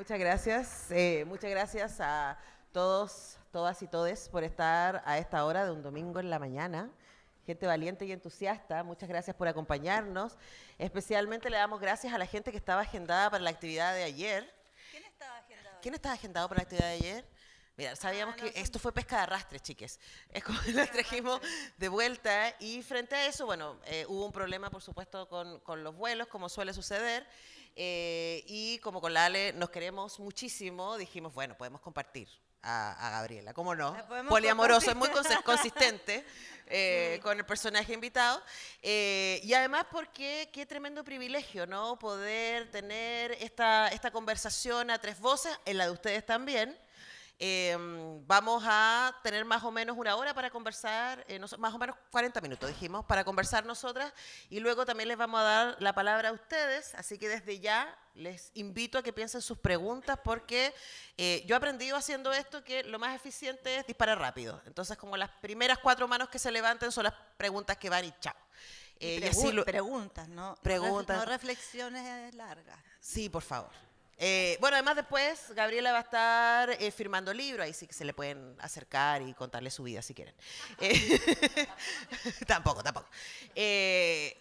Muchas gracias a todos, todas y todes por estar a esta hora de un domingo en la mañana. Gente valiente y entusiasta, muchas gracias por acompañarnos. Especialmente le damos gracias a la gente que estaba agendada para la actividad de ayer. ¿Quién estaba agendado? ¿Quién estaba agendado para la actividad de ayer? Mira, sabíamos que esto fue pesca de arrastre, chiques. Es como que las trajimos de vuelta y frente a eso, bueno, hubo un problema, por supuesto, con los vuelos, como suele suceder. Y como con la Ale nos queremos muchísimo, dijimos, bueno, podemos compartir a Gabriela, ¿cómo no? Poliamoroso, es muy consistente con el personaje invitado. Y además porque qué tremendo privilegio, ¿no? Poder tener esta conversación a tres voces, en la de ustedes también. Vamos a tener más o menos una hora para conversar, más o menos 40 minutos dijimos, para conversar nosotras, y luego también les vamos a dar la palabra a ustedes, así que desde ya les invito a que piensen sus preguntas, porque yo he aprendido haciendo esto que lo más eficiente es disparar rápido, entonces como las primeras 4 manos que se levanten son las preguntas que van y chao. Preguntas, ¿no? Preguntas. No reflexiones largas. Sí, por favor. Bueno, además después Gabriela va a estar firmando libros, ahí sí que se le pueden acercar y contarle su vida si quieren. Tampoco.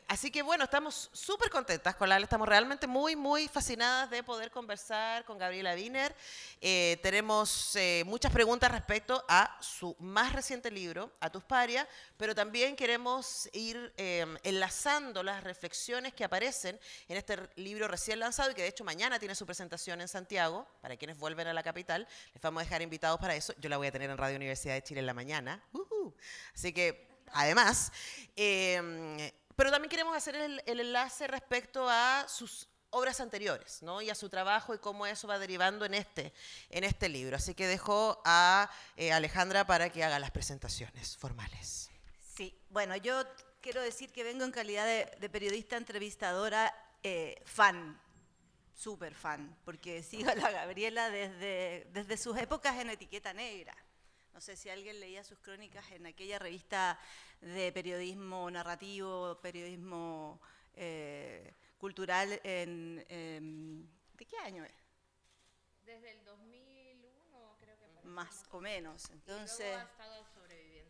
Así que bueno, estamos súper contentas con Lala, estamos realmente muy fascinadas de poder conversar con Gabriela Wiener. Tenemos muchas preguntas respecto a su más reciente libro, A tus parias, pero también queremos ir enlazando las reflexiones que aparecen en este libro recién lanzado y que de hecho mañana tiene su presentación en Santiago, para quienes vuelven a la capital, les vamos a dejar invitados para eso. Yo la voy a tener en Radio Universidad de Chile en la mañana. Así que, además, pero también queremos hacer el enlace respecto a sus obras anteriores, ¿no? Y a su trabajo y cómo eso va derivando en este libro. Así que dejo a Alejandra para que haga las presentaciones formales. Sí, bueno, yo quiero decir que vengo en calidad de periodista entrevistadora fan. Súper fan, porque sigo a la Gabriela desde sus épocas en Etiqueta Negra. No sé si alguien leía sus crónicas en aquella revista de periodismo narrativo, periodismo cultural. ¿De qué año es? Desde el 2001 creo que apareció. Más o menos. Entonces, y luego ha estado sobreviviendo.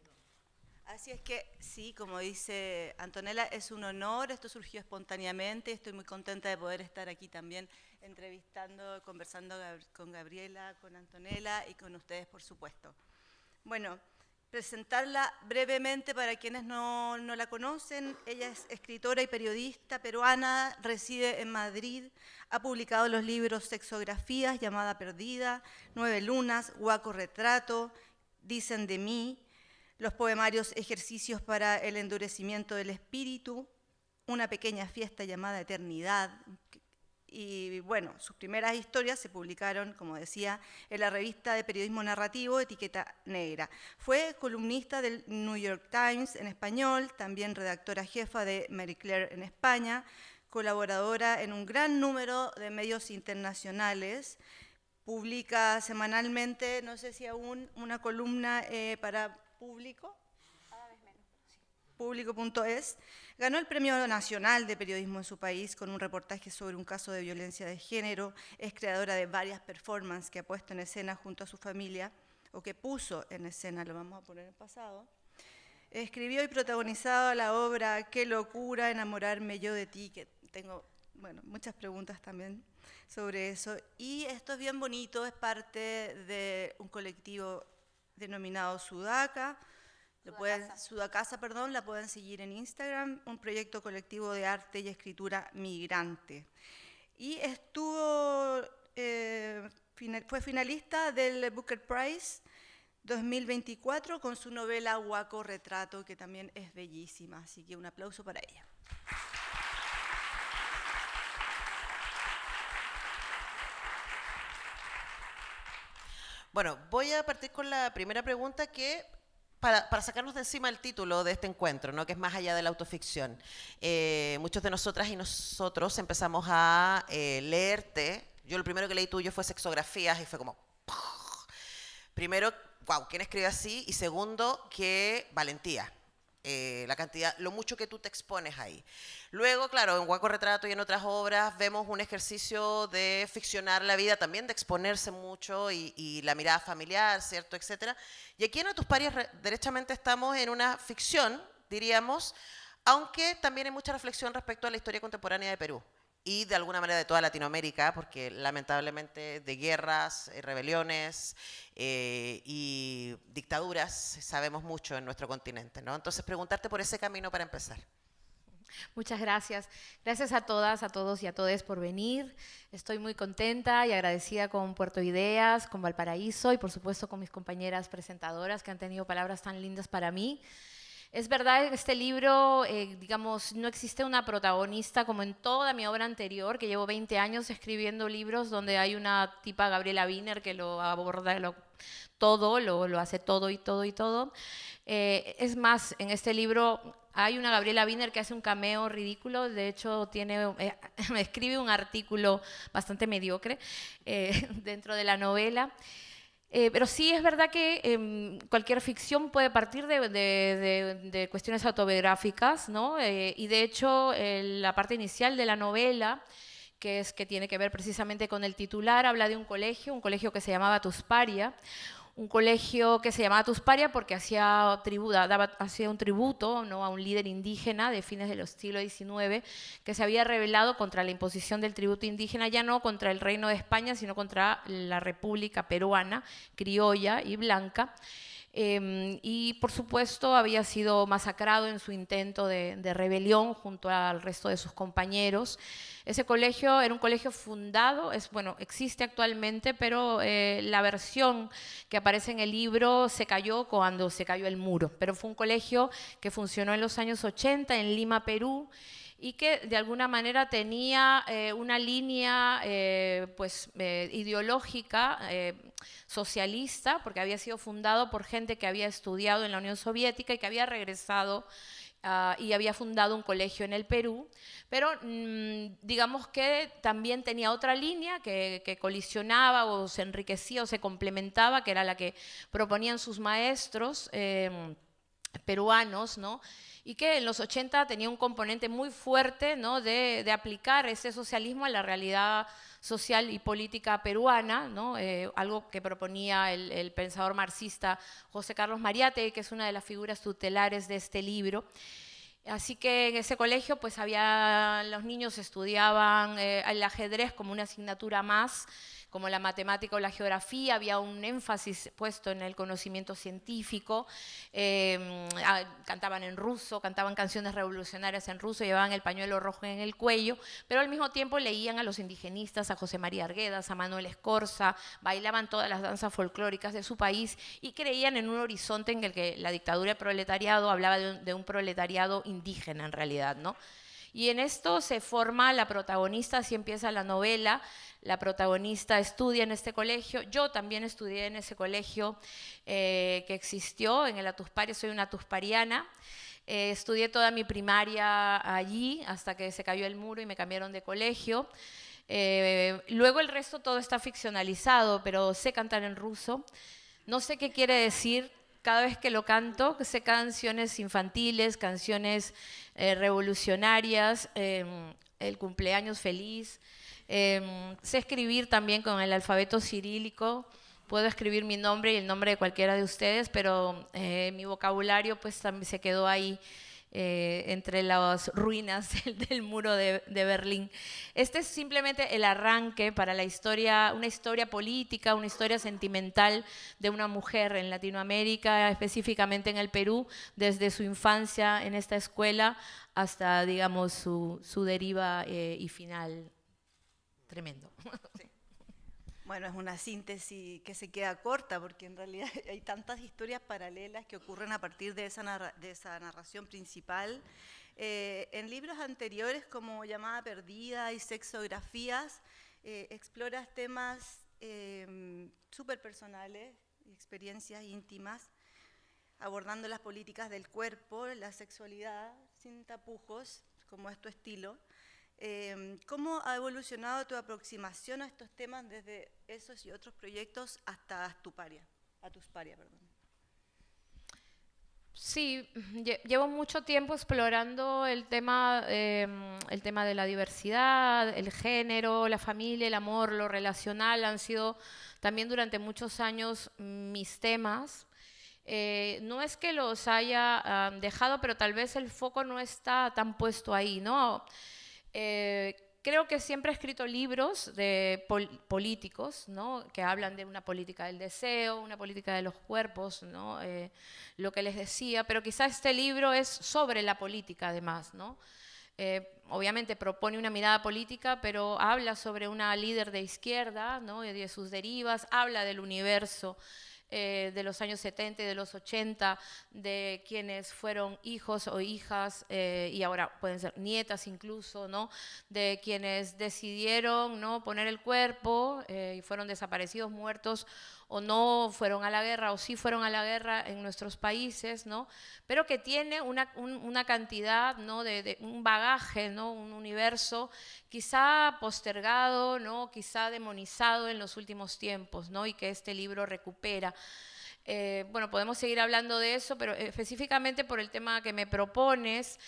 Así es que, sí, como dice Antonella, es un honor, esto surgió espontáneamente, estoy muy contenta de poder estar aquí también entrevistando, conversando con Gabriela, con Antonella y con ustedes, por supuesto. Bueno, presentarla brevemente para quienes no la conocen. Ella es escritora y periodista peruana, reside en Madrid, ha publicado los libros Sexografías, Llamada Perdida, 9 Lunas, Guaco Retrato, Dicen de mí, los poemarios Ejercicios para el endurecimiento del espíritu, Una pequeña fiesta llamada Eternidad. Y bueno, sus primeras historias se publicaron, como decía, en la revista de periodismo narrativo Etiqueta Negra. Fue columnista del New York Times en español, también redactora jefa de Marie Claire en España, colaboradora en un gran número de medios internacionales. Publica semanalmente, no sé si aún, una columna para Público, Público.es. Ganó el Premio Nacional de Periodismo en su país con un reportaje sobre un caso de violencia de género. Es creadora de varias performances que ha puesto en escena junto a su familia, o que puso en escena, lo vamos a poner en pasado. Escribió y protagonizado la obra Qué locura enamorarme yo de ti, que tengo, bueno, muchas preguntas también sobre eso. Y esto es bien bonito, es parte de un colectivo denominado Sudaca. Sudacasa, perdón, la pueden seguir en Instagram, un proyecto colectivo de arte y escritura migrante. Y fue finalista del Booker Prize 2024 con su novela Guaco Retrato, que también es bellísima, así que un aplauso para ella. Bueno, voy a partir con la primera pregunta que, para sacarnos de encima el título de este encuentro, ¿no? Que es más allá de la autoficción. Muchos de nosotras y nosotros empezamos a leerte. Yo lo primero que leí tuyo fue Sexografías y fue como... ¡puf! Primero, wow, ¿quién escribe así? Y segundo, qué valentía. la cantidad, lo mucho que tú te expones ahí. Luego, claro, en Huaco Retrato y en otras obras vemos un ejercicio de ficcionar la vida, también de exponerse mucho y la mirada familiar, ¿cierto?, etcétera. Y aquí en A tus parias derechamente estamos en una ficción, diríamos, aunque también hay mucha reflexión respecto a la historia contemporánea de Perú y de alguna manera de toda Latinoamérica, porque lamentablemente de guerras, rebeliones y dictaduras sabemos mucho en nuestro continente, ¿no? Entonces preguntarte por ese camino para empezar. Muchas gracias. Gracias a todas, a todos y a todes por venir. Estoy muy contenta y agradecida con Puerto Ideas, con Valparaíso y por supuesto con mis compañeras presentadoras que han tenido palabras tan lindas para mí. Es verdad que en este libro, digamos, no existe una protagonista como en toda mi obra anterior, que llevo 20 años escribiendo libros donde hay una tipa, Gabriela Wiener, que lo aborda todo, lo hace todo y todo y todo. Es más, en este libro hay una Gabriela Wiener que hace un cameo ridículo, de hecho me escribe un artículo bastante mediocre dentro de la novela. Pero sí es verdad que cualquier ficción puede partir de cuestiones autobiográficas, ¿no? Y de hecho la parte inicial de la novela, que tiene que ver precisamente con el titular, habla de un colegio que se llamaba Tusparia, un colegio que se llamaba Tusparia porque hacía un tributo, ¿no?, a un líder indígena de fines del siglo XIX que se había rebelado contra la imposición del tributo indígena, ya no contra el Reino de España, sino contra la República Peruana, criolla y blanca. Y por supuesto había sido masacrado en su intento de rebelión junto al resto de sus compañeros. Ese colegio era un colegio fundado, existe actualmente, pero la versión que aparece en el libro se cayó cuando se cayó el muro. Pero fue un colegio que funcionó en los años 80 en Lima, Perú, y que de alguna manera tenía una línea ideológica socialista, porque había sido fundado por gente que había estudiado en la Unión Soviética y que había regresado y había fundado un colegio en el Perú, pero digamos que también tenía otra línea que colisionaba o se enriquecía o se complementaba, que era la que proponían sus maestros peruanos, ¿no? Y que en los 80 tenía un componente muy fuerte, ¿no?, de aplicar ese socialismo a la realidad social y política peruana, ¿no? Algo que proponía el pensador marxista José Carlos Mariátegui, que es una de las figuras tutelares de este libro. Así que en ese colegio los niños estudiaban el ajedrez como una asignatura más, como la matemática o la geografía, había un énfasis puesto en el conocimiento científico, cantaban en ruso, cantaban canciones revolucionarias en ruso, llevaban el pañuelo rojo en el cuello, pero al mismo tiempo leían a los indigenistas, a José María Arguedas, a Manuel Escorza, bailaban todas las danzas folclóricas de su país y creían en un horizonte en el que la dictadura del proletariado hablaba de un proletariado indígena en realidad, ¿no? Y en esto se forma la protagonista, así empieza la novela. La protagonista estudia en este colegio. Yo también estudié en ese colegio que existió, en el Atusparia, soy una tuspariana. Estudié toda mi primaria allí hasta que se cayó el muro y me cambiaron de colegio. Luego el resto todo está ficcionalizado, pero sé cantar en ruso. No sé qué quiere decir. Cada vez que lo canto, sé canciones infantiles, canciones revolucionarias, el cumpleaños feliz. Sé escribir también con el alfabeto cirílico. Puedo escribir mi nombre y el nombre de cualquiera de ustedes, pero mi vocabulario pues también se quedó ahí entre las ruinas del muro de Berlín. Este es simplemente el arranque para la historia, una historia política, una historia sentimental de una mujer en Latinoamérica, específicamente en el Perú, desde su infancia en esta escuela hasta, digamos, su deriva y final. Tremendo. Sí. Bueno, es una síntesis que se queda corta porque en realidad hay tantas historias paralelas que ocurren a partir de esa narración principal. En libros anteriores como Llamada Perdida y Sexografías, exploras temas súper personales, experiencias íntimas, abordando las políticas del cuerpo, la sexualidad, sin tapujos, como es tu estilo. ¿Cómo ha evolucionado tu aproximación a estos temas desde esos y otros proyectos hasta Tusparia? Sí, llevo mucho tiempo explorando el tema de la diversidad, el género, la familia, el amor, lo relacional. Han sido también durante muchos años mis temas. No es que los haya dejado, pero tal vez el foco no está tan puesto ahí, ¿no? Creo que siempre he escrito libros de políticos, ¿no? Que hablan de una política del deseo, una política de los cuerpos, ¿no? Lo que les decía, pero quizá este libro es sobre la política además, ¿no? Obviamente propone una mirada política, pero habla sobre una líder de izquierda, ¿no? Y de sus derivas, habla del universo de los años 70 y de los 80, de quienes fueron hijos o hijas, y ahora pueden ser nietas incluso, ¿no? De quienes decidieron, ¿no?, poner el cuerpo y fueron desaparecidos, muertos, o no fueron a la guerra, o sí fueron a la guerra en nuestros países, ¿no? Pero que tiene una cantidad, ¿no?, de un bagaje, ¿no?, un universo quizá postergado, ¿no?, quizá demonizado en los últimos tiempos, ¿no?, y que este libro recupera. Bueno, podemos seguir hablando de eso, pero específicamente por el tema que me propones,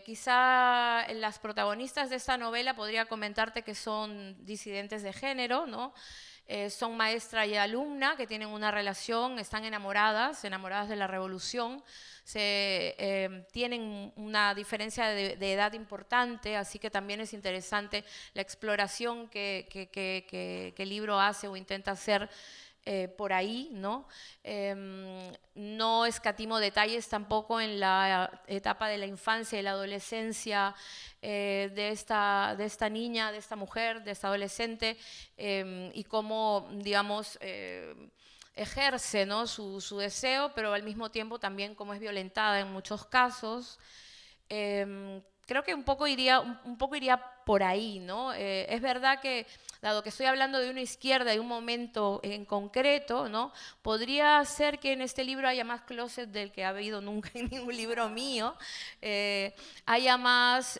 quizá las protagonistas de esta novela podría comentarte que son disidentes de género, ¿no? Son maestra y alumna que tienen una relación, están enamoradas de la revolución, tienen una diferencia de edad importante, así que también es interesante la exploración que el libro hace o intenta hacer por ahí, ¿no? No escatimo detalles tampoco en la etapa de la infancia y la adolescencia de esta niña, de esta mujer, de esta adolescente, y cómo, digamos, ejerce, ¿no?, su deseo, pero al mismo tiempo también cómo es violentada en muchos casos. Creo que un poco iría por ahí, ¿no? Es verdad que, dado que estoy hablando de una izquierda y un momento en concreto, ¿no?, podría ser que en este libro haya más closet del que ha habido nunca en ningún libro mío, haya más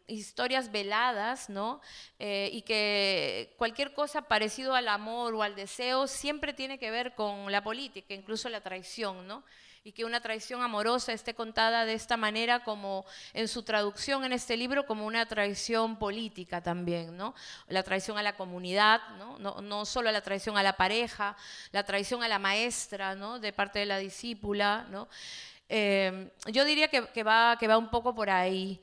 historias veladas, ¿no? Y que cualquier cosa parecido al amor o al deseo siempre tiene que ver con la política, incluso la traición, ¿no? Y que una traición amorosa esté contada de esta manera, como en su traducción en este libro, como una traición política también, ¿no? La traición a la comunidad, ¿no? No solo la traición a la pareja, la traición a la maestra, ¿no?, de parte de la discípula, ¿no? Yo diría que va un poco por ahí.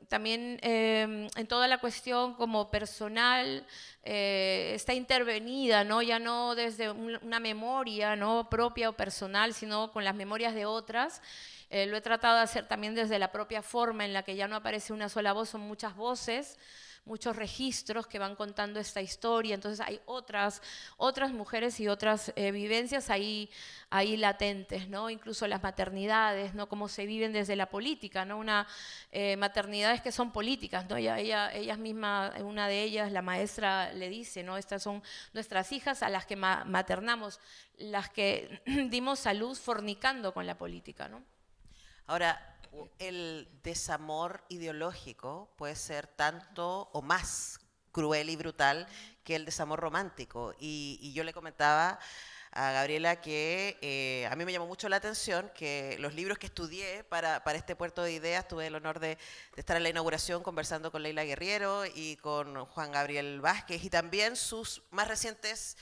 También en toda la cuestión como personal está intervenida, ¿no?, ya no desde una memoria, ¿no?, propia o personal, sino con las memorias de otras. Lo he tratado de hacer también desde la propia forma en la que ya no aparece una sola voz, son muchas voces, muchos registros que van contando esta historia. Entonces hay otras mujeres y otras vivencias ahí latentes, ¿no? Incluso las maternidades, ¿no?, cómo se viven desde la política, ¿no? Maternidades que son políticas, ¿no? Ellas mismas, una de ellas, la maestra, le dice, ¿no?, estas son nuestras hijas a las que maternamos, las que dimos a luz fornicando con la política, ¿no? Ahora, el desamor ideológico puede ser tanto o más cruel y brutal que el desamor romántico. Y yo le comentaba a Gabriela que a mí me llamó mucho la atención que los libros que estudié para este Puerto de Ideas, tuve el honor de estar en la inauguración conversando con Leila Guerriero y con Juan Gabriel Vázquez, y también sus más recientes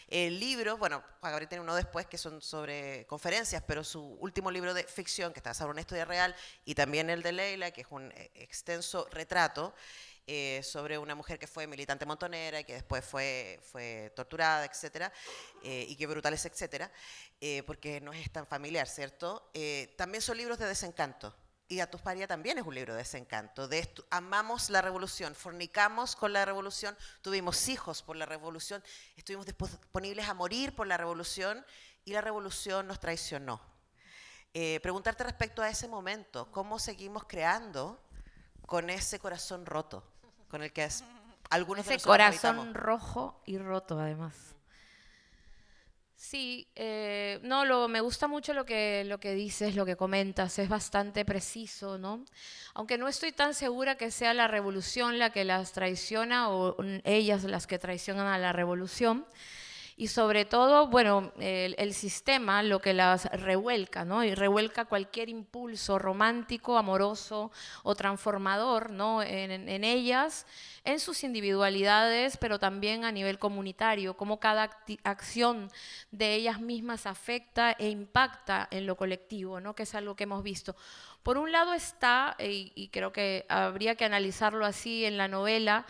libros. Bueno, Juan Gabriel tiene uno después que son sobre conferencias, pero su último libro de ficción, que está basado en una historia real, y también el de Leila, que es un extenso retrato sobre una mujer que fue militante montonera y que después fue torturada, etcétera, y qué brutal es, etcétera, porque no es tan familiar, ¿cierto? También son libros de desencanto. Y Atusparia también es un libro de desencanto. Amamos la revolución, fornicamos con la revolución, tuvimos hijos por la revolución, estuvimos disponibles a morir por la revolución, y la revolución nos traicionó. Preguntarte respecto a ese momento, ¿cómo seguimos creando con ese corazón roto, con el que algunos de nosotros corazón habitamos? Rojo y roto, además. Sí, me gusta mucho lo que dices, lo que comentas, es bastante preciso, ¿no? Aunque no estoy tan segura que sea la revolución la que las traiciona o ellas las que traicionan a la revolución. y sobre todo, bueno, el sistema lo que las revuelca, ¿no? Y revuelca cualquier impulso romántico, amoroso o transformador, ¿no? En ellas, en sus individualidades, pero también a nivel comunitario, cómo cada acción de ellas mismas afecta e impacta en lo colectivo, ¿no? Que es algo que hemos visto. Por un lado está, y creo que habría que analizarlo así en la novela,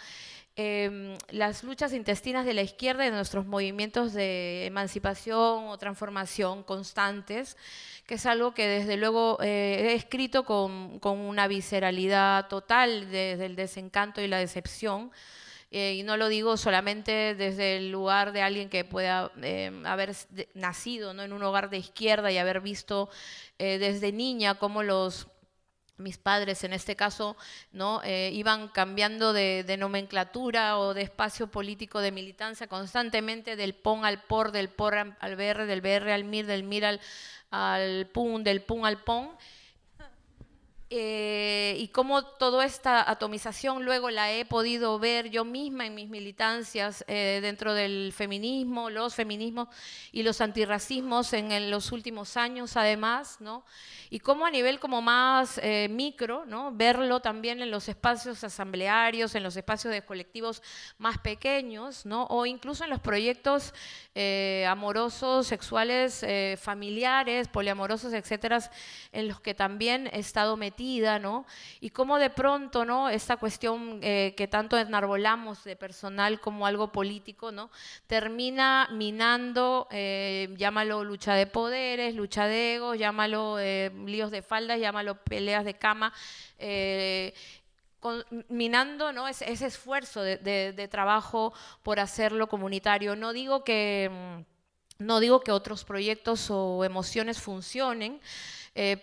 las luchas intestinas de la izquierda y de nuestros movimientos de emancipación o transformación constantes, que es algo que desde luego he escrito con una visceralidad total desde el desencanto y la decepción. Y no lo digo solamente desde el lugar de alguien que pueda haber nacido, ¿no?, en un hogar de izquierda y haber visto desde niña cómo mis padres en este caso, ¿no?, iban cambiando de nomenclatura o de espacio político de militancia constantemente, del PON al POR, del POR al BR, del BR al MIR, del MIR al PUN, del PUN al PON. Y cómo toda esta atomización luego la he podido ver yo misma en mis militancias dentro del feminismo, los feminismos y los antirracismos en los últimos años además, ¿no? Y cómo a nivel como más micro, ¿no?, verlo también en los espacios asamblearios, en los espacios de colectivos más pequeños, ¿no?, o incluso en los proyectos amorosos, sexuales, familiares, poliamorosos, etcétera, en los que también he estado metida, ¿no? Y cómo de pronto, ¿no?, esta cuestión que tanto enarbolamos de personal como algo político, ¿no?, termina minando, llámalo lucha de poderes, lucha de egos, llámalo líos de faldas, llámalo peleas de cama, minando, ¿no?, ese esfuerzo de trabajo por hacerlo comunitario. No digo que otros proyectos o emociones funcionen,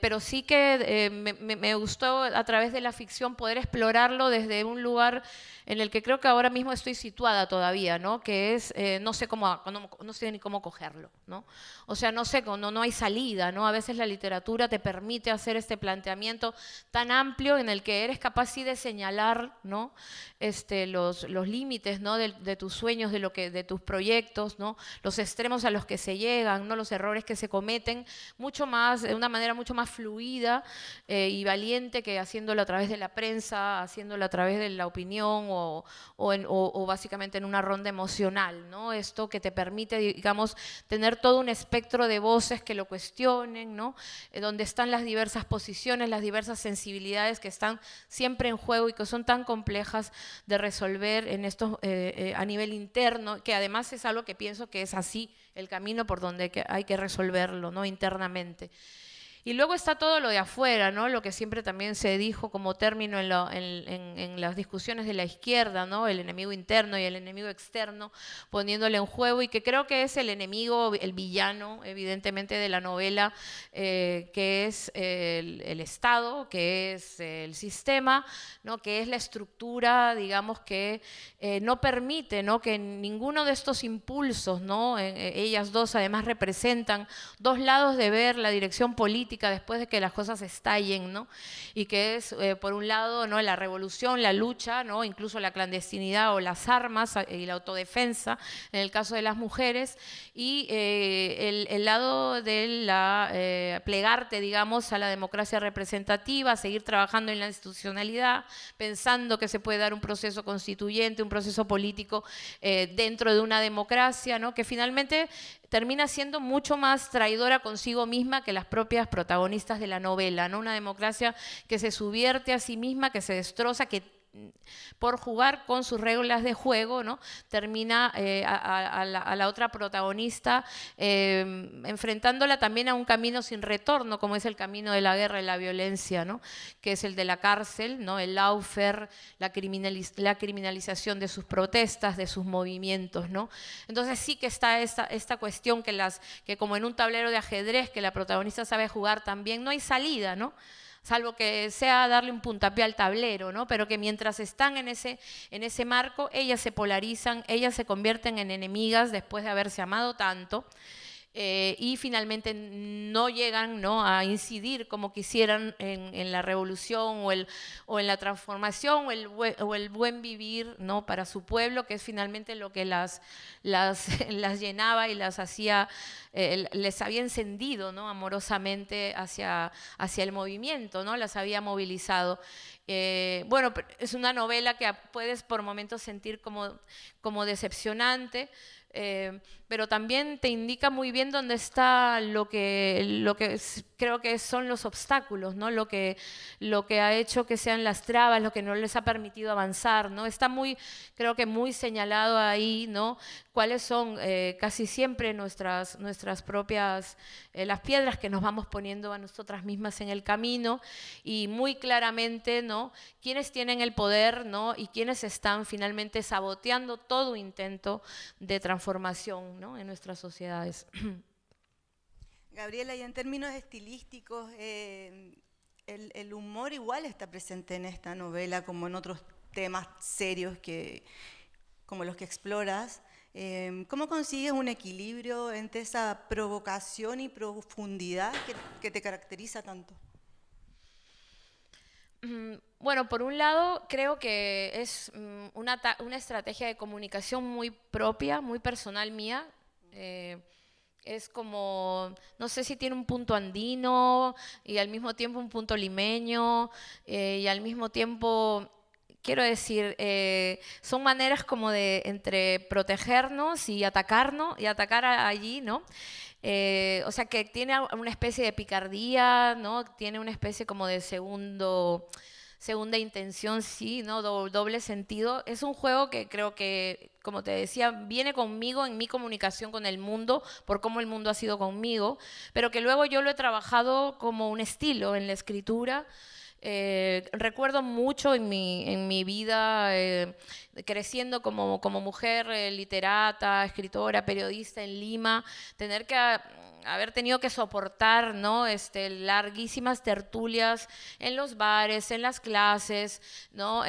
pero sí que me gustó a través de la ficción poder explorarlo desde un lugar en el que creo que ahora mismo estoy situada todavía, ¿no?, que es, no sé ni cómo cogerlo, ¿no? O sea, no sé, no hay salida, ¿no? A veces la literatura te permite hacer este planteamiento tan amplio en el que eres capaz sí de señalar, ¿no?, los límites, ¿no?, de tus sueños, de tus proyectos, ¿no?, los extremos a los que se llegan, ¿no?, los errores que se cometen, mucho más, de una manera mucho más fluida y valiente que haciéndolo a través de la prensa, haciéndolo a través de la opinión o básicamente en una ronda emocional, ¿no? Esto que te permite, digamos, tener todo un espectro de voces que lo cuestionen, ¿no?, donde están las diversas posiciones, las diversas sensibilidades que están siempre en juego y que son tan complejas de resolver en estos, a nivel interno, que además es algo que pienso que es así el camino por donde hay que resolverlo, ¿no?, internamente. Y luego está todo lo de afuera, ¿no?, lo que siempre también se dijo como término en las discusiones de la izquierda, ¿no?, el enemigo interno y el enemigo externo, poniéndole en juego, y que creo que es el enemigo, el villano, evidentemente, de la novela, que es el Estado, que es el sistema, ¿no?, que es la estructura, digamos, que no permite, ¿no?, que ninguno de estos impulsos, ¿no?, ellas dos además representan dos lados de ver la dirección política después de que las cosas estallen, ¿no?, y que es, por un lado, ¿no?, la revolución, la lucha, ¿no?, incluso la clandestinidad o las armas y la autodefensa, en el caso de las mujeres, y el lado de la plegarte, digamos, a la democracia representativa, seguir trabajando en la institucionalidad, pensando que se puede dar un proceso constituyente, un proceso político dentro de una democracia, ¿no?, que finalmente termina siendo mucho más traidora consigo misma que las propias protagonistas de la novela, ¿no? Una democracia que se subvierte a sí misma, que se destroza, que por jugar con sus reglas de juego, ¿no?, termina a la otra protagonista enfrentándola también a un camino sin retorno, como es el camino de la guerra y la violencia, ¿no?, que es el de la cárcel, ¿no?, el lawfare, la criminalización de sus protestas, de sus movimientos, ¿no? Entonces sí que está esta cuestión que como en un tablero de ajedrez que la protagonista sabe jugar también, no hay salida, ¿no?, salvo que sea darle un puntapié al tablero, ¿no?, pero que mientras están en ese marco, ellas se polarizan, ellas se convierten en enemigas después de haberse amado tanto, y finalmente no llegan, ¿no?, a incidir como quisieran en la revolución o en la transformación o el buen vivir, ¿no?, para su pueblo, que es finalmente lo que las llenaba y las hacía, les había encendido, ¿no?, amorosamente hacia el movimiento, ¿no?, las había movilizado. Bueno, es una novela que puedes por momentos sentir como decepcionante, pero también te indica muy bien dónde está lo que creo que son los obstáculos, ¿no?, lo que ha hecho que sean las trabas, lo que no les ha permitido avanzar, ¿no? Está creo que muy señalado ahí, ¿no?, cuáles son casi siempre nuestras propias, las piedras que nos vamos poniendo a nosotras mismas en el camino, y muy claramente, ¿no?, quiénes tienen el poder, ¿no?, y quiénes están finalmente saboteando todo intento de transformación, ¿no?, en nuestras sociedades. Gabriela, y en términos estilísticos, el humor igual está presente en esta novela, como en otros temas serios como los que exploras. ¿Cómo consigues un equilibrio entre esa provocación y profundidad que te caracteriza tanto? Bueno, por un lado, creo que es una estrategia de comunicación muy propia, muy personal mía. Es como, no sé si tiene un punto andino y al mismo tiempo un punto limeño, y al mismo tiempo, quiero decir, son maneras como de entre protegernos y atacarnos y atacar allí, ¿no? O sea, que tiene una especie de picardía, ¿no? Tiene una especie como de segunda intención, sí, ¿no? Doble sentido. Es un juego que creo que, como te decía, viene conmigo en mi comunicación con el mundo, por cómo el mundo ha sido conmigo, pero que luego yo lo he trabajado como un estilo en la escritura. Recuerdo mucho en mi vida, creciendo como mujer, literata, escritora, periodista en Lima, tener que haber tenido que soportar, ¿no?, larguísimas tertulias en los bares, en las clases, ¿no?,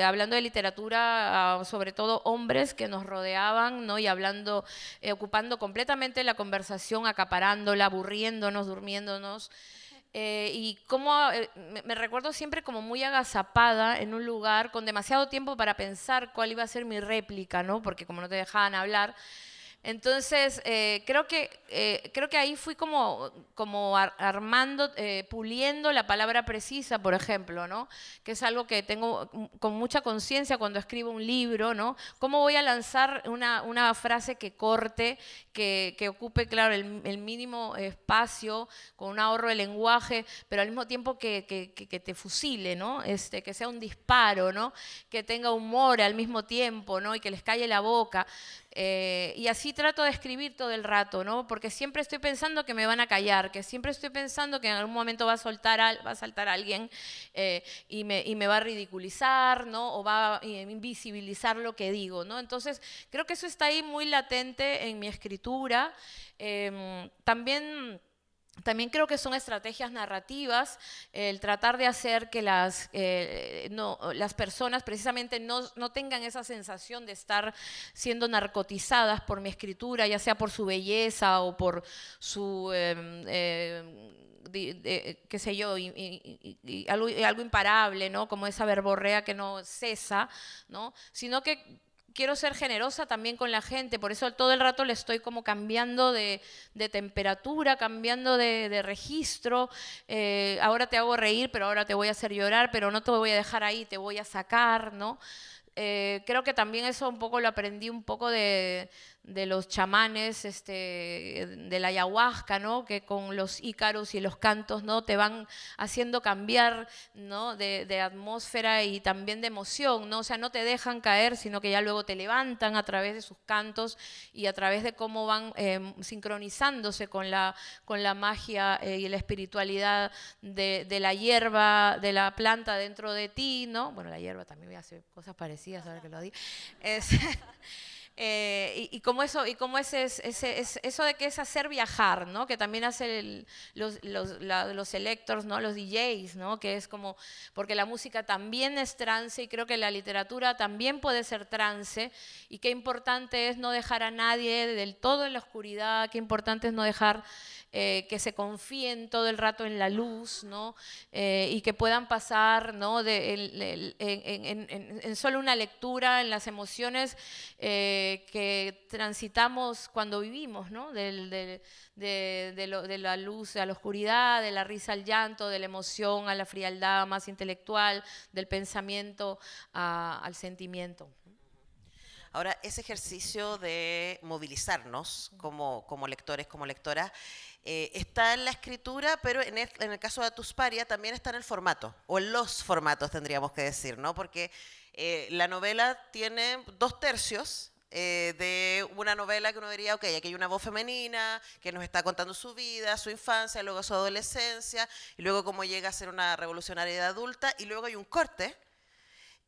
hablando de literatura, sobre todo hombres que nos rodeaban, ¿no?, y hablando, ocupando completamente la conversación, acaparándola, aburriéndonos, durmiéndonos. Y cómo me recuerdo siempre como muy agazapada en un lugar con demasiado tiempo para pensar cuál iba a ser mi réplica, ¿no?, porque como no te dejaban hablar. Entonces, creo que ahí fui como armando, puliendo la palabra precisa, por ejemplo, ¿no?, que es algo que tengo con mucha conciencia cuando escribo un libro, ¿no? ¿Cómo voy a lanzar una frase que corte, que ocupe, claro, el mínimo espacio, con un ahorro de lenguaje, pero al mismo tiempo que te fusile, ¿no? Que sea un disparo, ¿no?, que tenga humor al mismo tiempo, ¿no?, y que les calle la boca. Y así trato de escribir todo el rato, ¿no?, porque siempre estoy pensando que me van a callar, que siempre estoy pensando que en algún momento va a saltar alguien, y me va a ridiculizar, ¿no?, o va a invisibilizar lo que digo, ¿no? Entonces, creo que eso está ahí muy latente en mi escritura. También creo que son estrategias narrativas, el tratar de hacer que las personas precisamente no tengan esa sensación de estar siendo narcotizadas por mi escritura, ya sea por su belleza o por su, qué sé yo, y algo imparable, ¿no?, como esa verborrea que no cesa, ¿no?, sino que quiero ser generosa también con la gente, por eso todo el rato le estoy como cambiando de temperatura, cambiando de registro. Ahora te hago reír, pero ahora te voy a hacer llorar, pero no te voy a dejar ahí, te voy a sacar, ¿no? Creo que también eso un poco lo aprendí un poco de los chamanes, de la ayahuasca, ¿no?, que con los ícaros y los cantos, ¿no?, te van haciendo cambiar, ¿no?, de atmósfera y también de emoción, ¿no? O sea, no te dejan caer, sino que ya luego te levantan a través de sus cantos y a través de cómo van sincronizándose con la magia y la espiritualidad de la hierba, de la planta dentro de ti, ¿no? Bueno, la hierba también hace cosas parecidas, ahora que lo digo. Y como eso, eso de que es hacer viajar, ¿no? Que también hace los selectors, ¿no? Los DJs, ¿no? Que es como, porque la música también es trance y creo que la literatura también puede ser trance, y qué importante es no dejar a nadie del todo en la oscuridad, qué importante es no dejar que se confíen todo el rato en la luz, ¿no? Y que puedan pasar, ¿no? En solo una lectura, en las emociones que transitamos cuando vivimos, ¿no? De la luz a la oscuridad, de la risa al llanto, de la emoción a la frialdad más intelectual, del pensamiento al sentimiento. Ahora, ese ejercicio de movilizarnos como lectores, como lectoras, está en la escritura, pero en el caso de Atusparia también está en el formato, o en los formatos tendríamos que decir, ¿no? Porque la novela tiene 2/3 de una novela que uno diría, ok, aquí hay una voz femenina que nos está contando su vida, su infancia, luego su adolescencia, y luego cómo llega a ser una revolucionaria de adulta, y luego hay un corte,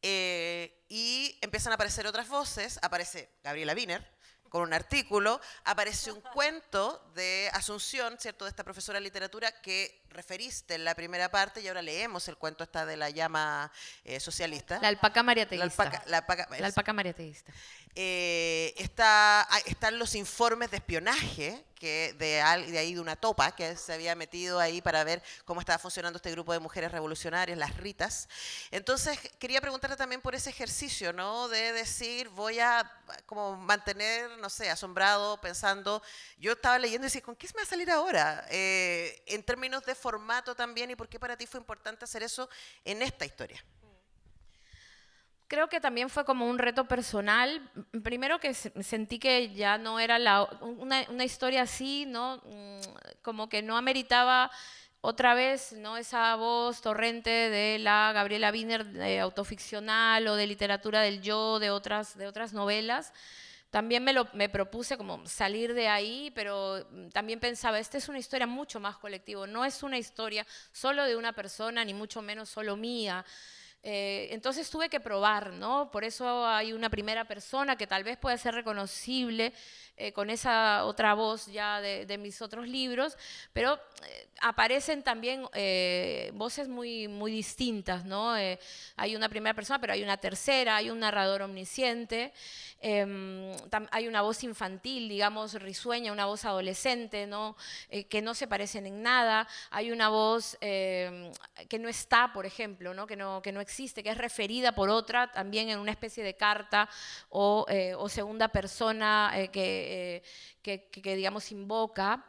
y empiezan a aparecer otras voces, aparece Gabriela Wiener con un artículo, aparece un cuento de Asunción, ¿cierto?, de esta profesora de literatura que referiste en la primera parte, y ahora leemos el cuento de la llama socialista. La alpaca mariateísta. La alpaca mariateísta. Están los informes de espionaje de ahí de una topa que se había metido ahí para ver cómo estaba funcionando este grupo de mujeres revolucionarias, las Ritas. Entonces quería preguntarte también por ese ejercicio, ¿no? De decir, voy a como mantener, no sé, asombrado, pensando. Yo estaba leyendo y decía, ¿con qué se me va a salir ahora? En términos de formato también, ¿y por qué para ti fue importante hacer eso en esta historia? Creo que también fue como un reto personal. Primero que sentí que ya no era una historia así, ¿no? Como que no ameritaba otra vez, ¿no? Esa voz torrente de la Gabriela Wiener autoficcional o de literatura del yo, de otras novelas. También me propuse como salir de ahí, pero también pensaba, esta es una historia mucho más colectiva, no es una historia solo de una persona, ni mucho menos solo mía. Entonces tuve que probar, ¿no? Por eso hay una primera persona que tal vez pueda ser reconocible con esa otra voz ya de mis otros libros, pero aparecen también voces muy, muy distintas, ¿no? Hay una primera persona, pero hay una tercera, hay un narrador omnisciente, hay una voz infantil, digamos, risueña, una voz adolescente, ¿no? Que no se parecen en nada, hay una voz que no está, por ejemplo, ¿no? Que no existe, que es referida por otra, también en una especie de carta o segunda persona que digamos, invoca.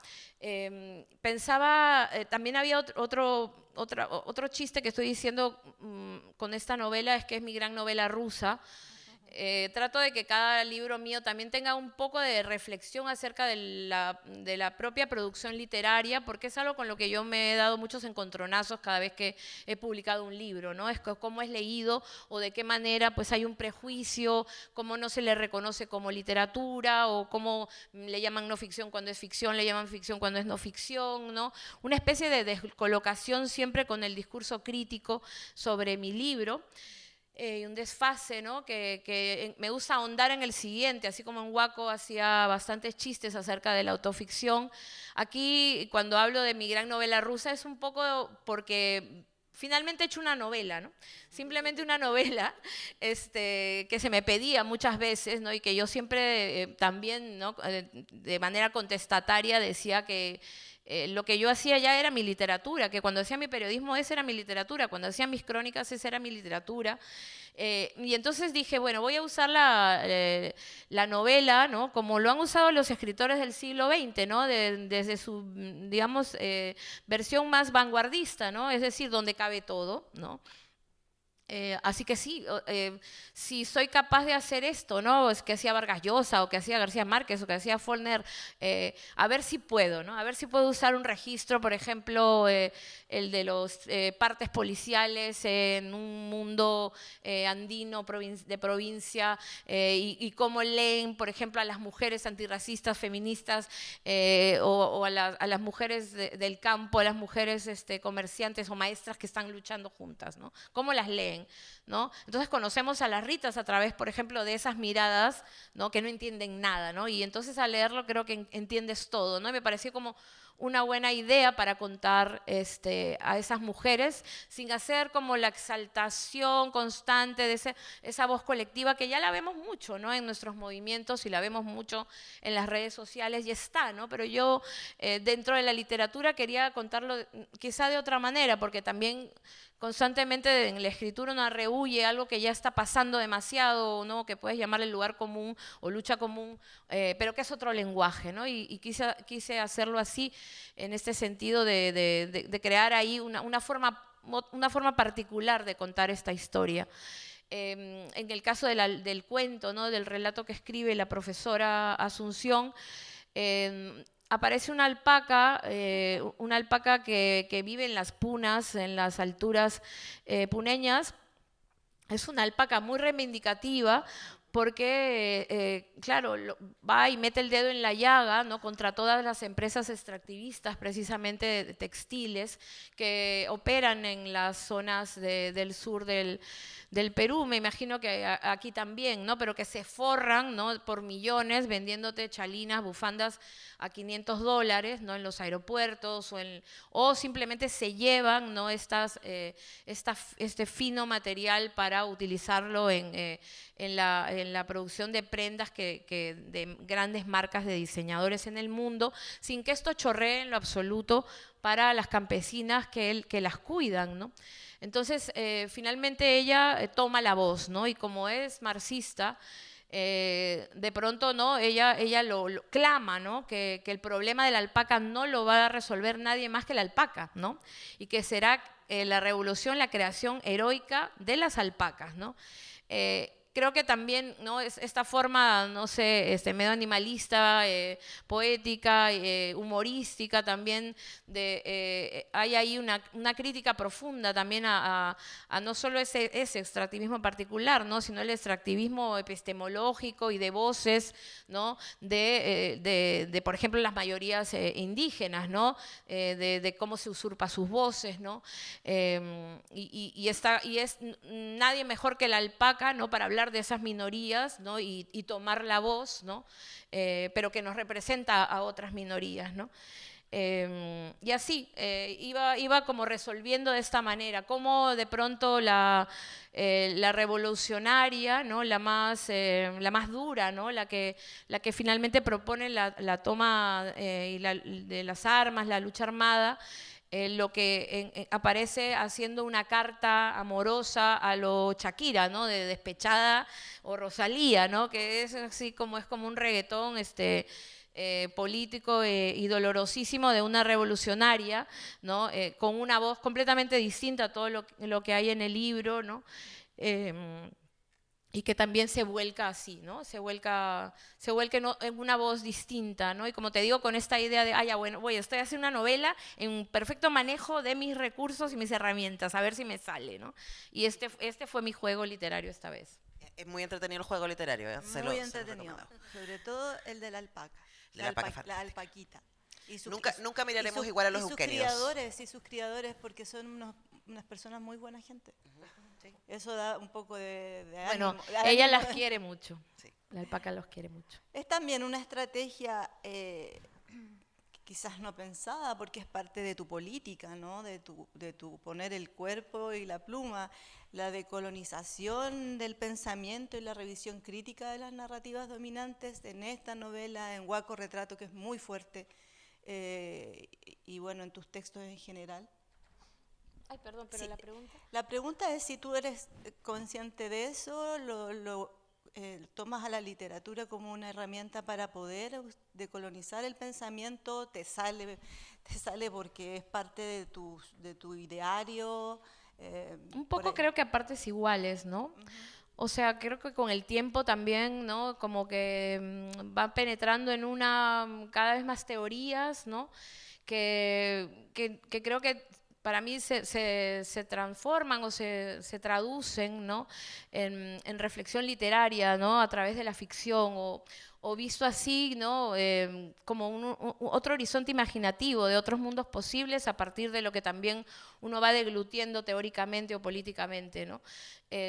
Pensaba, también había otro chiste que estoy diciendo con esta novela, es que es mi gran novela rusa. Trato de que cada libro mío también tenga un poco de reflexión acerca de la propia producción literaria, porque es algo con lo que yo me he dado muchos encontronazos cada vez que he publicado un libro, ¿no? Es cómo es leído o de qué manera pues hay un prejuicio, cómo no se le reconoce como literatura o cómo le llaman no ficción cuando es ficción, le llaman ficción cuando es no ficción, ¿no? Una especie de descolocación siempre con el discurso crítico sobre mi libro. Un desfase, ¿no? que me gusta ahondar en el siguiente, así como en Huaco hacía bastantes chistes acerca de la autoficción. Aquí, cuando hablo de mi gran novela rusa, es un poco porque finalmente he hecho una novela, ¿no? Simplemente una novela que se me pedía muchas veces, ¿no? Y que yo siempre también, ¿no? De manera contestataria decía que lo que yo hacía ya era mi literatura, que cuando hacía mi periodismo esa era mi literatura, cuando hacía mis crónicas esa era mi literatura. Y entonces dije, bueno, voy a usar la novela, ¿no? Como lo han usado los escritores del siglo XX, ¿no? Desde su, digamos, versión más vanguardista, ¿no? Es decir, donde cabe todo, ¿no? Así que sí, si soy capaz de hacer esto, ¿no? Es que hacía Vargas Llosa o que hacía García Márquez o que hacía Faulkner, a ver si puedo, ¿no? A ver si puedo usar un registro, por ejemplo, el de los partes policiales en un mundo andino de provincia y cómo leen, por ejemplo, a las mujeres antirracistas, feministas o a las mujeres del campo, a las mujeres comerciantes o maestras que están luchando juntas, ¿no? ¿Cómo las leen? entienden, ¿no? Entonces conocemos a las Ritas a través, por ejemplo, de esas miradas, ¿no? Que no entienden nada, ¿no? Y entonces al leerlo creo que entiendes todo, ¿no? Y me pareció como una buena idea para contar a esas mujeres sin hacer como la exaltación constante de esa voz colectiva que ya la vemos mucho, ¿no? En nuestros movimientos y la vemos mucho en las redes sociales y está, ¿no? Pero yo dentro de la literatura quería contarlo quizá de otra manera, porque también constantemente en la escritura uno rehuye algo que ya está pasando demasiado, ¿no? Que puedes llamarle lugar común o lucha común, pero que es otro lenguaje, ¿no? Y quise hacerlo así, en este sentido de crear ahí una forma particular de contar esta historia. En el caso del cuento, ¿no? Del relato que escribe la profesora Asunción, aparece una alpaca que vive en las punas, en las alturas puneñas. Es una alpaca muy reivindicativa porque, claro, va y mete el dedo en la llaga, ¿no? Contra todas las empresas extractivistas, precisamente textiles, que operan en las zonas del sur del Perú. Me imagino que aquí también, ¿no? Pero que se forran, ¿no? Por millones vendiéndote chalinas, bufandas a $500, ¿no? En los aeropuertos o simplemente se llevan, ¿no? este fino material para utilizarlo en la producción de prendas de grandes marcas de diseñadores en el mundo, sin que esto chorree en lo absoluto para las campesinas que las cuidan, ¿no? Entonces, finalmente ella toma la voz, ¿no? Y como es marxista, de pronto, ¿no? Ella lo clama, ¿no? Que el problema de la alpaca no lo va a resolver nadie más que la alpaca, ¿no? Y que será la revolución, la creación heroica de las alpacas, ¿no? Creo que también, ¿no? Esta forma, no sé, medio animalista, poética, humorística también, hay ahí una crítica profunda también a no solo ese extractivismo particular, ¿no? Sino el extractivismo epistemológico y de voces, ¿no? De por ejemplo, las mayorías indígenas, ¿no? De cómo se usurpa sus voces, ¿no? Y es nadie mejor que la alpaca, ¿no? Para hablar de esas minorías, ¿no? y tomar la voz, ¿no? Pero que nos representa a otras minorías, ¿no? Y así, iba como resolviendo de esta manera, cómo de pronto la revolucionaria, ¿no? la más dura, ¿no? la que finalmente propone la toma de las armas, la lucha armada, lo que aparece haciendo una carta amorosa a lo Shakira, ¿no? De Despechada o Rosalía, ¿no? Que es así como un reggaetón político y dolorosísimo de una revolucionaria, ¿no? Con una voz completamente distinta a todo lo que hay en el libro, ¿no? Y que también se vuelca así, ¿no? Se vuelca en una voz distinta, ¿no? Y como te digo, con esta idea de, ya bueno, estoy haciendo una novela en un perfecto manejo de mis recursos y mis herramientas, a ver si me sale, ¿no? Y este fue mi juego literario esta vez. Es muy entretenido el juego literario, ¿eh? Muy entretenido, sobre todo el de la alpaca. La alpaquita. Nunca miraremos igual a los euquenios. Y sus criadores, porque son unas personas muy buena gente. Sí. Eso da un poco de ánimo. Bueno, ella las quiere mucho. Sí. La alpaca los quiere mucho. Es también una estrategia quizás no pensada, porque es parte de tu política, ¿no? De tu poner el cuerpo y la pluma, la decolonización del pensamiento y la revisión crítica de las narrativas dominantes en esta novela, en Huaco Retrato, que es muy fuerte, y bueno, en tus textos en general. Ay, perdón, pero sí, la pregunta. La pregunta es si tú eres consciente de eso, tomas a la literatura como una herramienta para poder decolonizar el pensamiento, te sale porque es parte de tu ideario. Un poco creo que a partes iguales, ¿no? Uh-huh. O sea, creo que con el tiempo también, ¿no? Como que va penetrando en cada vez más teorías, ¿no? Que creo que para mí se transforman o se traducen, ¿no? en reflexión literaria, ¿no? A través de la ficción o visto así, ¿no? Como otro horizonte imaginativo de otros mundos posibles a partir de lo que también uno va deglutiendo teóricamente o políticamente, ¿no?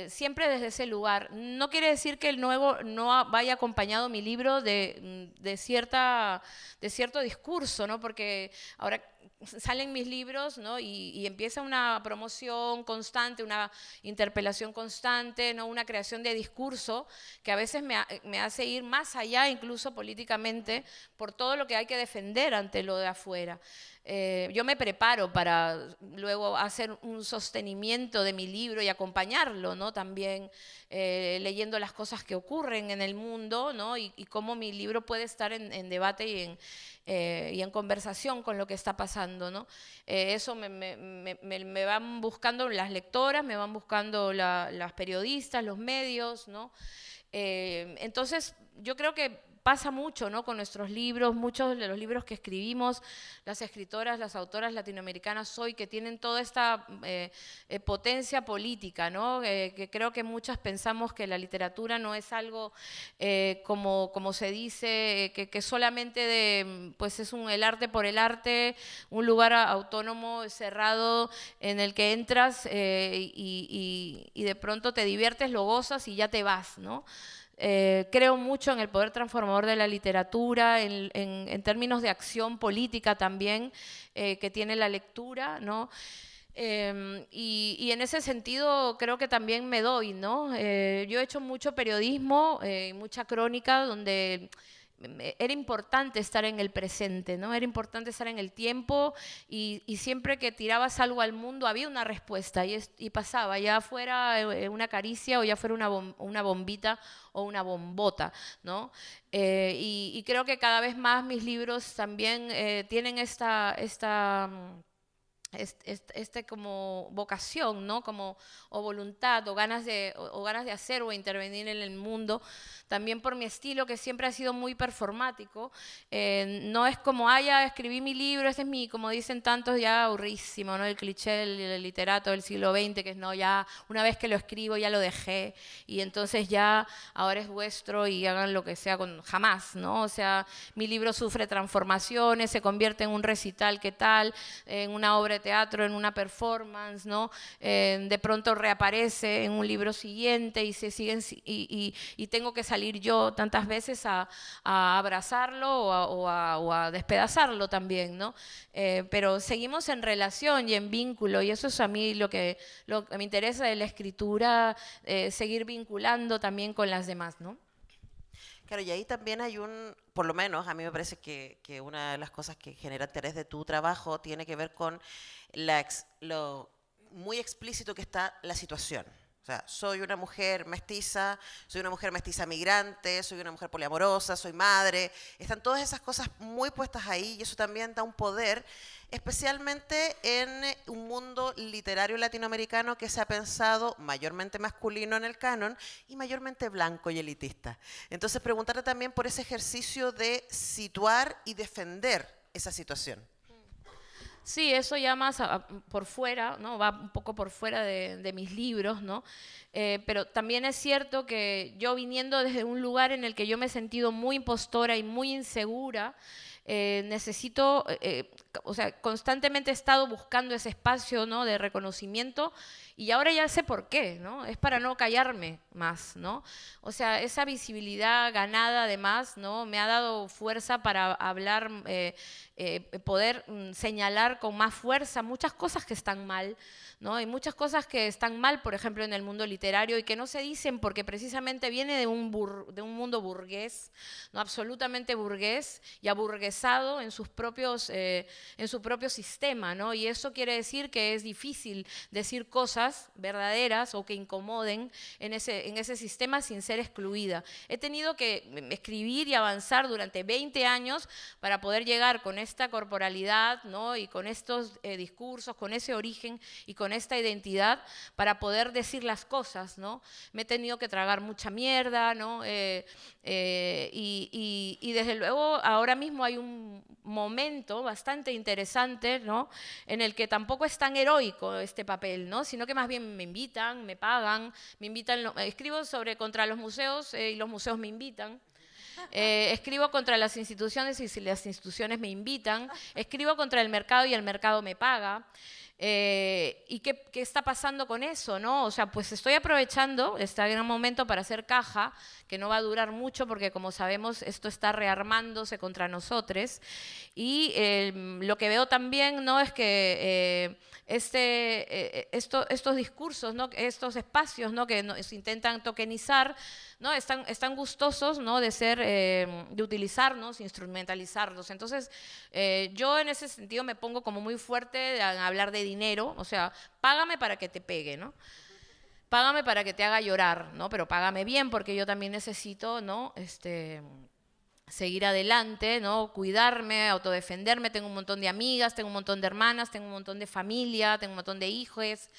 Siempre desde ese lugar. No quiere decir que el nuevo no vaya acompañado mi libro de cierto discurso, ¿no? Porque ahora salen mis libros, ¿no? Y empieza una promoción constante, una interpelación constante, ¿no? Una creación de discurso que a veces me hace ir más allá, incluso políticamente, por todo lo que hay que defender ante lo de afuera. Yo me preparo para luego hacer un sostenimiento de mi libro y acompañarlo, ¿no? También leyendo las cosas que ocurren en el mundo, ¿no? Y cómo mi libro puede estar en debate y en conversación con lo que está pasando, ¿no? Eso me van buscando las lectoras, me van buscando las periodistas, los medios, ¿no? Entonces, yo creo que pasa mucho, ¿no? Con nuestros libros, muchos de los libros que escribimos, las escritoras, las autoras latinoamericanas hoy, que tienen toda esta potencia política, ¿no? Que creo que muchas pensamos que la literatura no es algo como se dice, que solamente pues es el arte por el arte, un lugar autónomo, cerrado, en el que entras y de pronto te diviertes, lo gozas y ya te vas, ¿no? Creo mucho en el poder transformador de la literatura, en términos de acción política también, que tiene la lectura, ¿no? Y en ese sentido creo que también me doy, ¿no? Yo he hecho mucho periodismo, mucha crónica, donde era importante estar en el presente, ¿no? Era importante estar en el tiempo y siempre que tirabas algo al mundo había una respuesta y pasaba, ya fuera una caricia o ya fuera una bombita o una bombota, ¿no? Y creo que cada vez más mis libros también tienen esta como vocación, ¿no? Como, o voluntad, o ganas de hacer o intervenir en el mundo, también por mi estilo, que siempre ha sido muy performático. No es como, ya escribí mi libro, este es mi, como dicen tantos, ya aburrísimo, ¿no? El cliché del literato del siglo XX, que es, no, ya una vez que lo escribo ya lo dejé, y entonces ya ahora es vuestro y hagan lo que sea jamás, ¿no? O sea, mi libro sufre transformaciones, se convierte en un recital, ¿qué tal? En una obra de teatro, en una performance, ¿no? De pronto reaparece en un libro siguiente y se siguen y tengo que salir yo tantas veces a abrazarlo o a despedazarlo también, ¿no? Pero seguimos en relación y en vínculo, y eso es a mí lo que me interesa de la escritura, seguir vinculando también con las demás, ¿no? Claro, y ahí también hay por lo menos a mí me parece que una de las cosas que genera interés de tu trabajo tiene que ver con lo muy explícito que está la situación. O sea, soy una mujer mestiza migrante, soy una mujer poliamorosa, soy madre. Están todas esas cosas muy puestas ahí y eso también da un poder, especialmente en un mundo literario latinoamericano que se ha pensado mayormente masculino en el canon y mayormente blanco y elitista. Entonces, preguntarte también por ese ejercicio de situar y defender esa situación. Sí, eso ya más por fuera, ¿no? Va un poco por fuera de mis libros, ¿no? Pero también es cierto que yo viniendo desde un lugar en el que yo me he sentido muy impostora y muy insegura, necesito, o sea, constantemente he estado buscando ese espacio, ¿no? De reconocimiento y ahora ya sé por qué, ¿no? Es para no callarme más, ¿no? O sea, esa visibilidad ganada además, ¿no? Me ha dado fuerza para hablar, poder señalar con más fuerza muchas cosas que están mal, ¿no? Hay muchas cosas que están mal, por ejemplo, en el mundo literario y que no se dicen porque precisamente viene de un mundo burgués, ¿no? Absolutamente burgués y aburguesado en su propio sistema, ¿no? Y eso quiere decir que es difícil decir cosas verdaderas o que incomoden en ese sistema sin ser excluida. He tenido que escribir y avanzar durante 20 años para poder llegar con esta corporalidad, ¿no? Y con estos discursos, con ese origen y con esta identidad para poder decir las cosas, ¿no? Me he tenido que tragar mucha mierda, ¿no? Y desde luego ahora mismo hay un momento bastante interesante, ¿no? En el que tampoco es tan heroico este papel, ¿no? Sino que más bien me invitan, me pagan, me invitan, escribo contra los museos y los museos me invitan. escribo contra las instituciones y si las instituciones me invitan, escribo contra el mercado y el mercado me paga. ¿Y qué está pasando con eso, no? O sea, pues estoy aprovechando este gran momento para hacer caja, que no va a durar mucho porque, como sabemos, esto está rearmándose contra nosotros. Y lo que veo también, ¿no?, es que estos discursos, ¿no?, estos espacios, ¿no?, que se intentan tokenizar, ¿no?, están gustosos, ¿no?, de ser, de utilizarnos, instrumentalizarlos. Entonces, yo en ese sentido me pongo como muy fuerte a hablar de dinero, o sea, págame para que te pegue, ¿no? Págame para que te haga llorar, ¿no? Pero págame bien porque yo también necesito, ¿no?, seguir adelante, ¿no?, cuidarme, autodefenderme. Tengo un montón de amigas, tengo un montón de hermanas, tengo un montón de familia, tengo un montón de hijos.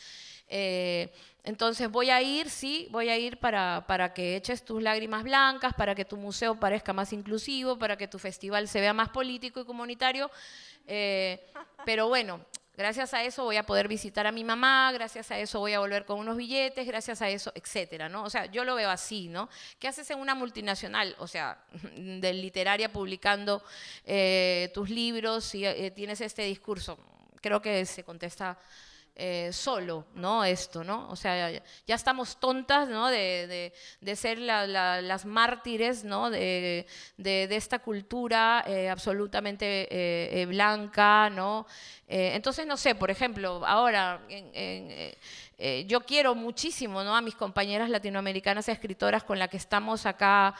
Entonces voy a ir, sí, voy a ir para que eches tus lágrimas blancas, para que tu museo parezca más inclusivo, para que tu festival se vea más político y comunitario. Pero bueno, gracias a eso voy a poder visitar a mi mamá, gracias a eso voy a volver con unos billetes, gracias a eso, etcétera, ¿no? O sea, yo lo veo así, ¿no? ¿Qué haces en una multinacional? O sea, de literaria publicando tus libros y tienes este discurso. Creo que se contesta solo, ¿no? Esto, ¿no? O sea, ya estamos tontas, ¿no?, de ser las mártires, ¿no?, de esta cultura absolutamente blanca, ¿no? Entonces, no sé, por ejemplo, ahora yo quiero muchísimo, ¿no?, a mis compañeras latinoamericanas escritoras con las que estamos acá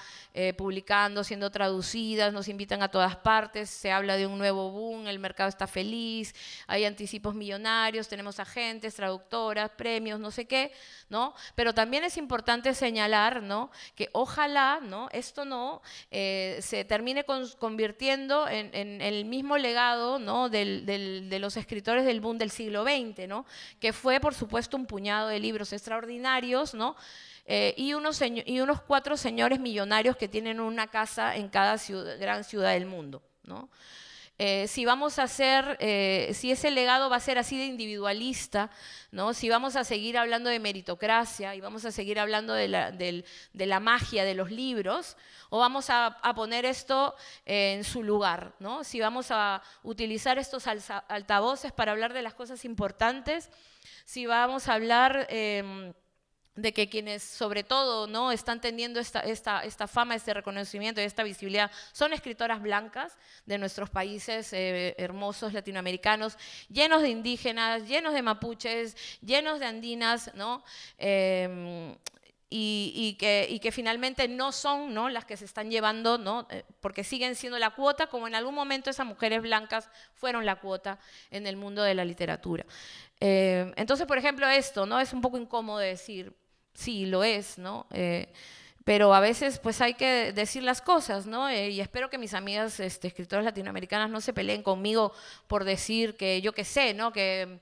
publicando, siendo traducidas, nos invitan a todas partes, se habla de un nuevo boom, el mercado está feliz, hay anticipos millonarios, tenemos agentes, traductoras, premios, no sé qué, ¿no? Pero también es importante señalar, ¿no?, que ojalá, ¿no?, esto no se termine convirtiendo en el mismo legado, ¿no?, de los escritores del boom del siglo XX, ¿no?, que fue, por supuesto, un puñado de libros extraordinarios, ¿no?, y unos 4 señores millonarios que tienen una casa en cada gran ciudad del mundo, ¿no? Si vamos a hacer, si ese legado va a ser así de individualista, ¿no?, si vamos a seguir hablando de meritocracia y vamos a seguir hablando de la magia de los libros, o vamos a poner esto en su lugar, ¿no? Si vamos a utilizar estos altavoces para hablar de las cosas importantes, si vamos a hablar de que quienes sobre todo, ¿no?, están teniendo esta fama, este reconocimiento y esta visibilidad son escritoras blancas de nuestros países hermosos latinoamericanos, llenos de indígenas, llenos de mapuches, llenos de andinas, ¿no? Y que finalmente no son, ¿no?, las que se están llevando, ¿no?, porque siguen siendo la cuota, como en algún momento esas mujeres blancas fueron la cuota en el mundo de la literatura. Entonces, por ejemplo, esto, ¿no?, es un poco incómodo decir, sí, lo es, ¿no? Pero a veces pues hay que decir las cosas, ¿no? Y espero que mis amigas escritoras latinoamericanas no se peleen conmigo por decir que yo qué sé, ¿no?, que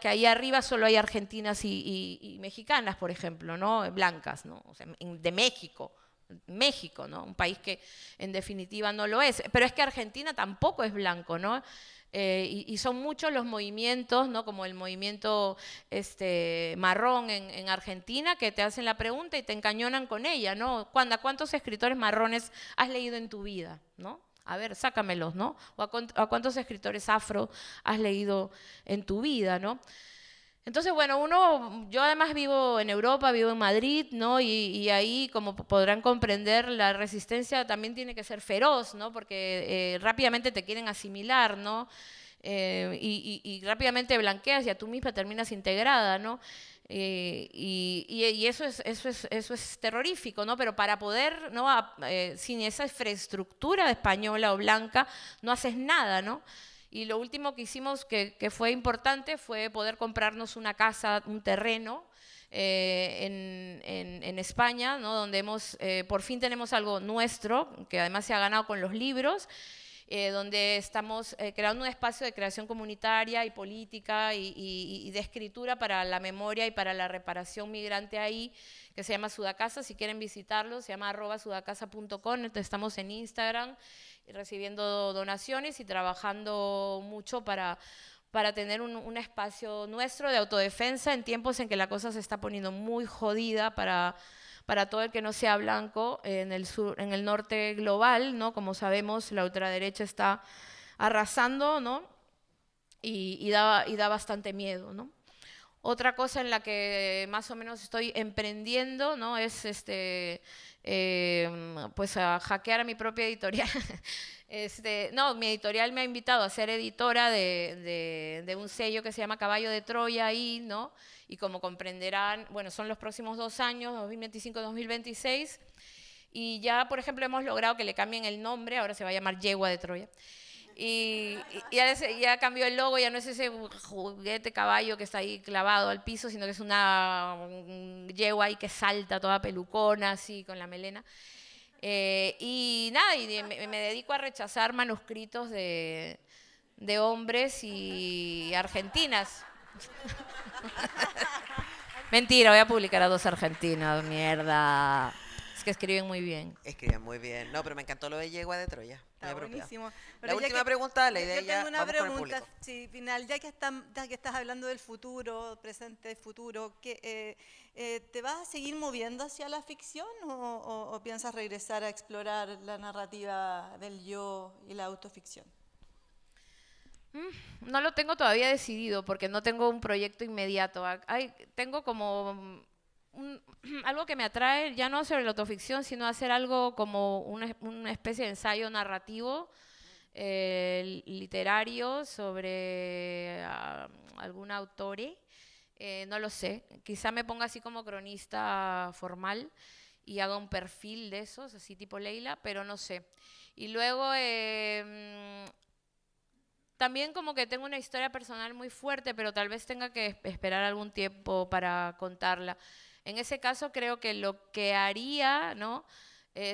ahí arriba solo hay argentinas y mexicanas, por ejemplo, ¿no?, blancas, ¿no? O sea, de México, ¿no?, un país que en definitiva no lo es. Pero es que Argentina tampoco es blanco, ¿no? Y son muchos los movimientos, ¿no?, como el movimiento marrón en Argentina, que te hacen la pregunta y te encañonan con ella, ¿no? ¿Cuántos escritores marrones has leído en tu vida, ¿no? A ver, sácamelos, ¿no? O a cuántos escritores afro has leído en tu vida, ¿no? Entonces, bueno, yo además vivo en Europa, vivo en Madrid, ¿no? Y ahí, como podrán comprender, la resistencia también tiene que ser feroz, ¿no? Porque rápidamente te quieren asimilar, ¿no? Y rápidamente blanqueas y a tú misma terminas integrada, ¿no? Y eso es terrorífico, ¿no? Pero para poder, ¿no?, sin esa infraestructura española o blanca, no haces nada, ¿no? Y lo último que hicimos que fue importante fue poder comprarnos una casa, un terreno en España, ¿no?, donde por fin tenemos algo nuestro, que además se ha ganado con los libros, donde estamos creando un espacio de creación comunitaria y política y de escritura para la memoria y para la reparación migrante ahí, que se llama Sudacasa. Si quieren visitarlo, se llama @sudacasa.com. Estamos en Instagram recibiendo donaciones y trabajando mucho para tener un espacio nuestro de autodefensa en tiempos en que la cosa se está poniendo muy jodida para para todo el que no sea blanco en el sur, en el norte global, ¿no? Como sabemos, la ultraderecha está arrasando, ¿no? Y da bastante miedo, ¿no? Otra cosa en la que más o menos estoy emprendiendo, ¿no? Es pues a hackear a mi propia editorial. No, mi editorial me ha invitado a ser editora de un sello que se llama Caballo de Troya ahí, ¿no? Y como comprenderán, bueno, son los próximos 2 años, 2025-2026, y ya, por ejemplo, hemos logrado que le cambien el nombre, ahora se va a llamar Yegua de Troya. Y ya cambió el logo, ya no es ese juguete caballo que está ahí clavado al piso, sino que es un yegua ahí que salta toda pelucona, así, con la melena. Y nada, me dedico a rechazar manuscritos de hombres y argentinas. Mentira, voy a publicar a 2 argentinas, mierda. Es que escriben muy bien. Escriben muy bien. No, pero me encantó lo de Yegua de Troya. Está buenísimo. La última pregunta, la idea yo ya tengo una vamos con el pregunta público. sí, final, ya que estás hablando del futuro, presente, futuro, ¿te vas a seguir moviendo hacia la ficción o piensas regresar a explorar la narrativa del yo y la autoficción? No lo tengo todavía decidido porque no tengo un proyecto inmediato. Tengo como algo que me atrae, ya no sobre la autoficción, sino hacer algo como una especie de ensayo narrativo literario sobre algún autor. No lo sé, quizá me ponga así como cronista formal y haga un perfil de esos, así tipo Leila, pero no sé. Y luego también como que tengo una historia personal muy fuerte, pero tal vez tenga que esperar algún tiempo para contarla. En ese caso creo que lo que haría, ¿no?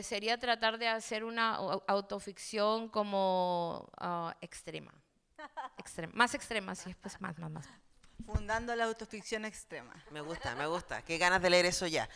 Sería tratar de hacer una autoficción como extrema. Más extrema, sí, pues más. Fundando la autoficción extrema. Me gusta. Qué ganas de leer eso ya.